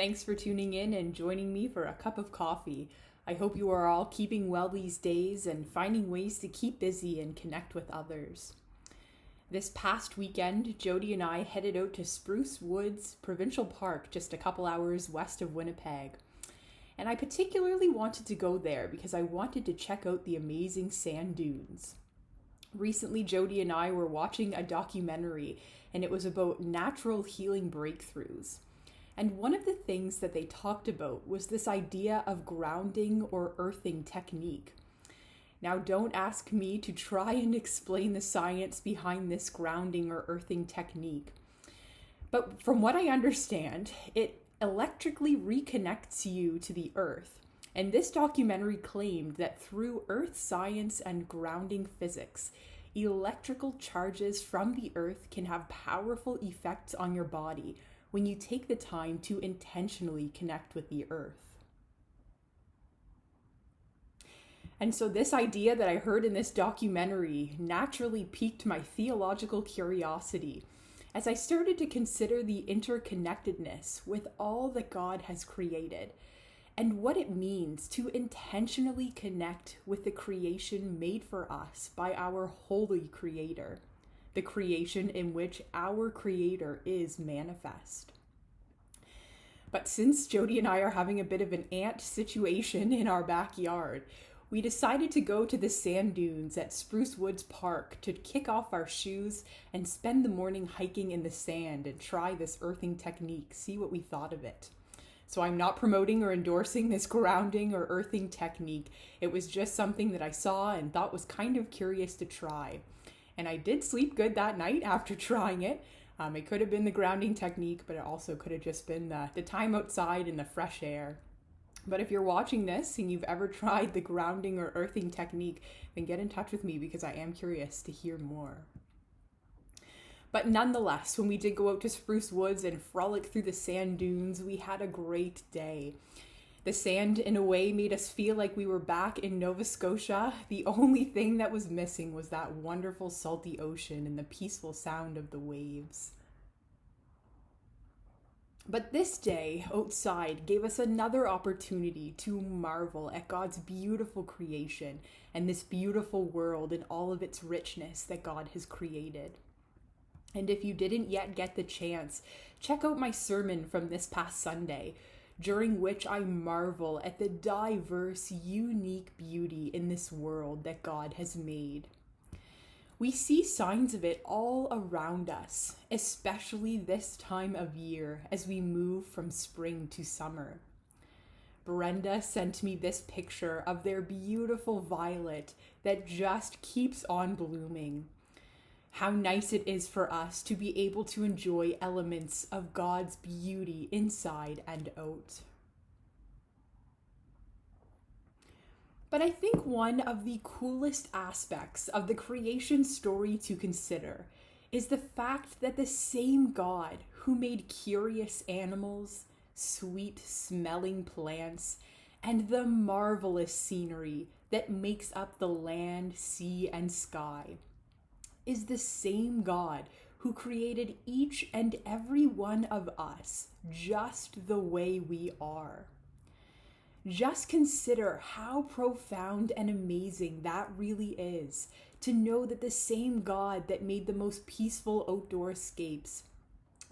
Thanks for tuning in and joining me for a cup of coffee. I hope you are all keeping well these days and finding ways to keep busy and connect with others. This past weekend, Jody and I headed out to Spruce Woods Provincial Park just a couple hours west of Winnipeg. And I particularly wanted to go there because I wanted to check out the amazing sand dunes. Recently, Jody and I were watching a documentary, and it was about natural healing breakthroughs. And one of the things that they talked about was this idea of grounding or earthing technique. Now, don't ask me to try and explain the science behind this grounding or earthing technique. But from what I understand, it electrically reconnects you to the earth. And this documentary claimed that through earth science and grounding physics, electrical charges from the earth can have powerful effects on your body when you take the time to intentionally connect with the earth. And so this idea that I heard in this documentary naturally piqued my theological curiosity as I started to consider the interconnectedness with all that God has created and what it means to intentionally connect with the creation made for us by our holy Creator, the creation in which our Creator is manifest. But since Jody and I are having a bit of an ant situation in our backyard, we decided to go to the sand dunes at Spruce Woods Park to kick off our shoes and spend the morning hiking in the sand and try this earthing technique, see what we thought of it. So I'm not promoting or endorsing this grounding or earthing technique. It was just something that I saw and thought was kind of curious to try. And I did sleep good that night after trying it. It could have been the grounding technique, but it also could have just been the time outside in the fresh air. But if you're watching this and you've ever tried the grounding or earthing technique, then get in touch with me because I am curious to hear more. But nonetheless, when we did go out to Spruce Woods and frolic through the sand dunes, we had a great day. The sand, in a way, made us feel like we were back in Nova Scotia. The only thing that was missing was that wonderful salty ocean and the peaceful sound of the waves. But this day outside gave us another opportunity to marvel at God's beautiful creation and this beautiful world and all of its richness that God has created. And if you didn't yet get the chance, check out my sermon from this past Sunday, during which I marvel at the diverse, unique beauty in this world that God has made. We see signs of it all around us, especially this time of year as we move from spring to summer. Brenda sent me this picture of their beautiful violet that just keeps on blooming. How nice it is for us to be able to enjoy elements of God's beauty inside and out. But I think one of the coolest aspects of the creation story to consider is the fact that the same God who made curious animals, sweet smelling plants, and the marvelous scenery that makes up the land, sea, and sky is the same God who created each and every one of us just the way we are. Just consider how profound and amazing that really is, to know that the same God that made the most peaceful outdoor escapes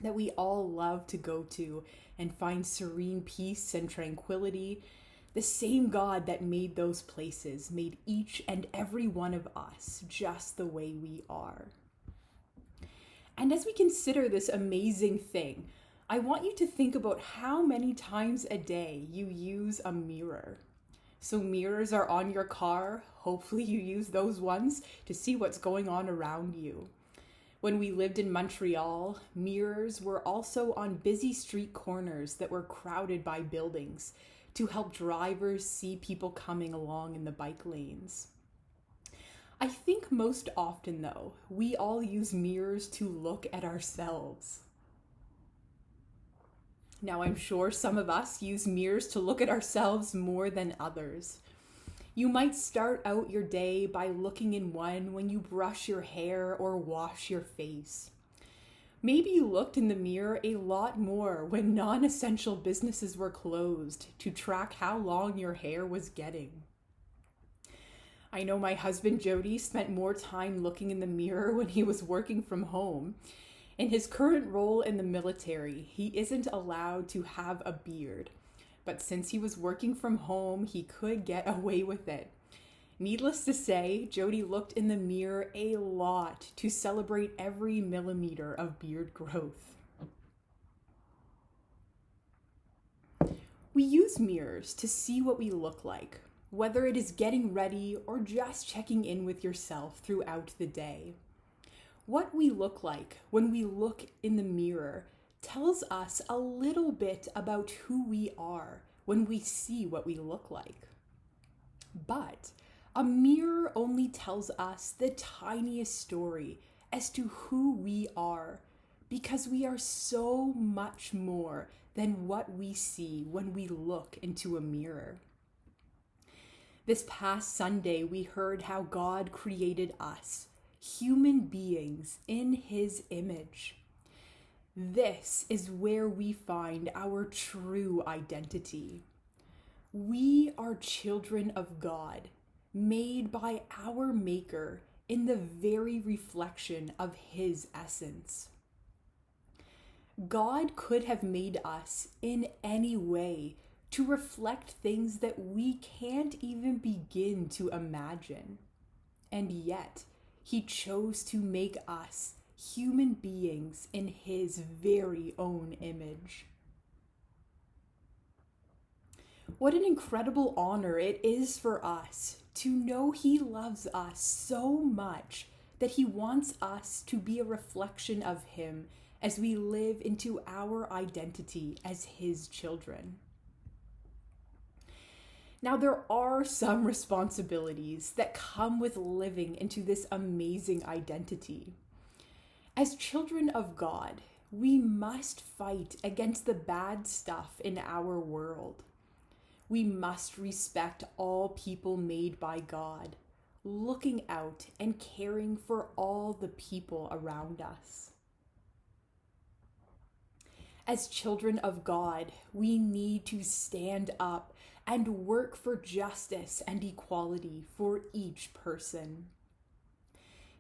that we all love to go to and find serene peace and tranquility, the same God that made those places made each and every one of us just the way we are. And as we consider this amazing thing, I want you to think about how many times a day you use a mirror. So mirrors are on your car. Hopefully you use those ones to see what's going on around you. When we lived in Montreal, mirrors were also on busy street corners that were crowded by buildings to help drivers see people coming along in the bike lanes. I think most often, though, we all use mirrors to look at ourselves. Now, I'm sure some of us use mirrors to look at ourselves more than others. You might start out your day by looking in one when you brush your hair or wash your face. Maybe you looked in the mirror a lot more when non-essential businesses were closed to track how long your hair was getting. I know my husband Jody spent more time looking in the mirror when he was working from home. In his current role in the military, he isn't allowed to have a beard. But since he was working from home, he could get away with it. Needless to say, Jody looked in the mirror a lot to celebrate every millimeter of beard growth. We use mirrors to see what we look like, whether it is getting ready or just checking in with yourself throughout the day. What we look like when we look in the mirror tells us a little bit about who we are when we see what we look like. But a mirror only tells us the tiniest story as to who we are, because we are so much more than what we see when we look into a mirror. This past Sunday, we heard how God created us, human beings in His image. This is where we find our true identity. We are children of God, made by our Maker in the very reflection of His essence. God could have made us in any way to reflect things that we can't even begin to imagine. And yet, He chose to make us human beings in His very own image. What an incredible honor it is for us to know He loves us so much that He wants us to be a reflection of Him as we live into our identity as His children. Now, there are some responsibilities that come with living into this amazing identity. As children of God, we must fight against the bad stuff in our world. We must respect all people made by God, looking out and caring for all the people around us. As children of God, we need to stand up and work for justice and equality for each person.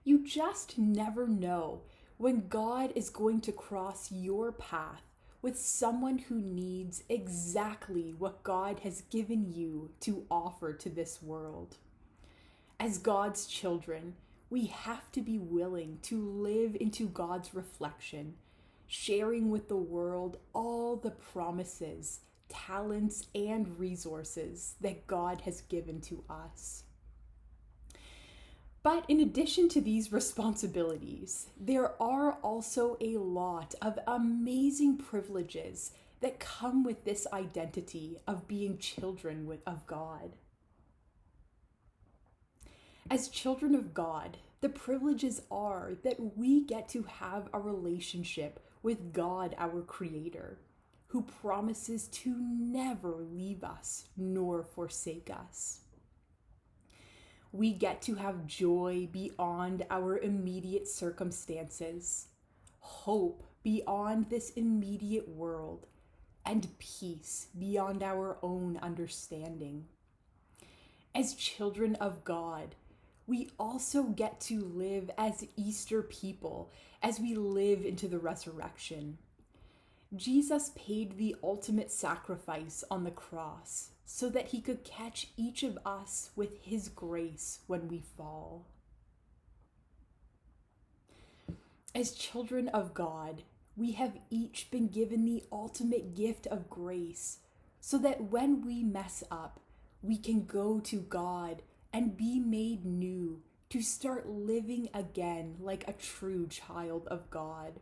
You just never know when God is going to cross your path with someone who needs exactly what God has given you to offer to this world. As God's children, we have to be willing to live into God's reflection, sharing with the world all the promises, talents, and resources that God has given to us. But in addition to these responsibilities, there are also a lot of amazing privileges that come with this identity of being children of God. As children of God, the privileges are that we get to have a relationship with God, our Creator, who promises to never leave us nor forsake us. We get to have joy beyond our immediate circumstances, hope beyond this immediate world, and peace beyond our own understanding. As children of God, we also get to live as Easter people as we live into the resurrection. Jesus paid the ultimate sacrifice on the cross so that He could catch each of us with His grace when we fall. As children of God, we have each been given the ultimate gift of grace so that when we mess up, we can go to God and be made new to start living again like a true child of God.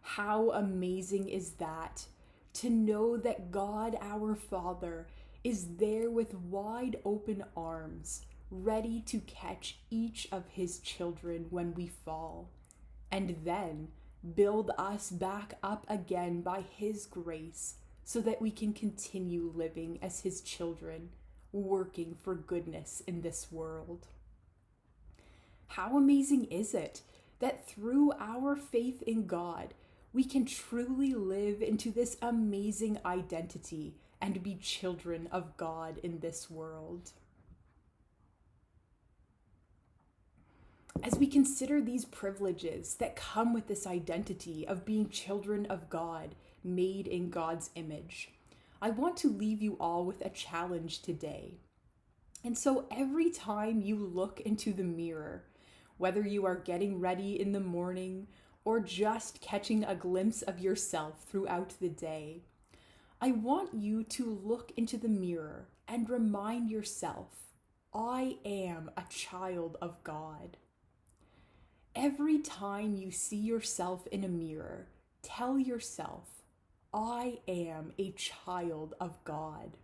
How amazing is that, to know that God our Father is there with wide open arms, ready to catch each of His children when we fall, and then build us back up again by His grace so that we can continue living as His children, working for goodness in this world. How amazing is it that through our faith in God, we can truly live into this amazing identity and be children of God in this world. As we consider these privileges that come with this identity of being children of God, made in God's image, I want to leave you all with a challenge today. And so every time you look into the mirror, whether you are getting ready in the morning or just catching a glimpse of yourself throughout the day, I want you to look into the mirror and remind yourself, I am a child of God. Every time you see yourself in a mirror, tell yourself, I am a child of God.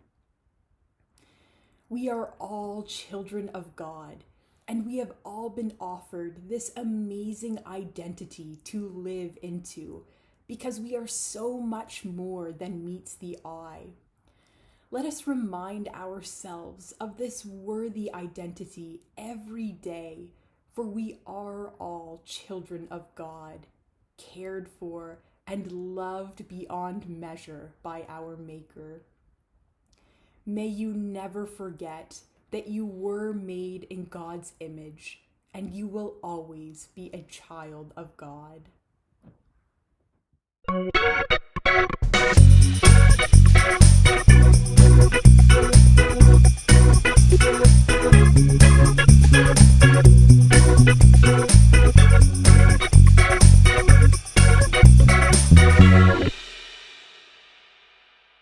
We are all children of God, and we have all been offered this amazing identity to live into because we are so much more than meets the eye. Let us remind ourselves of this worthy identity every day, for we are all children of God, cared for and loved beyond measure by our Maker. May you never forget that you were made in God's image, and you will always be a child of God.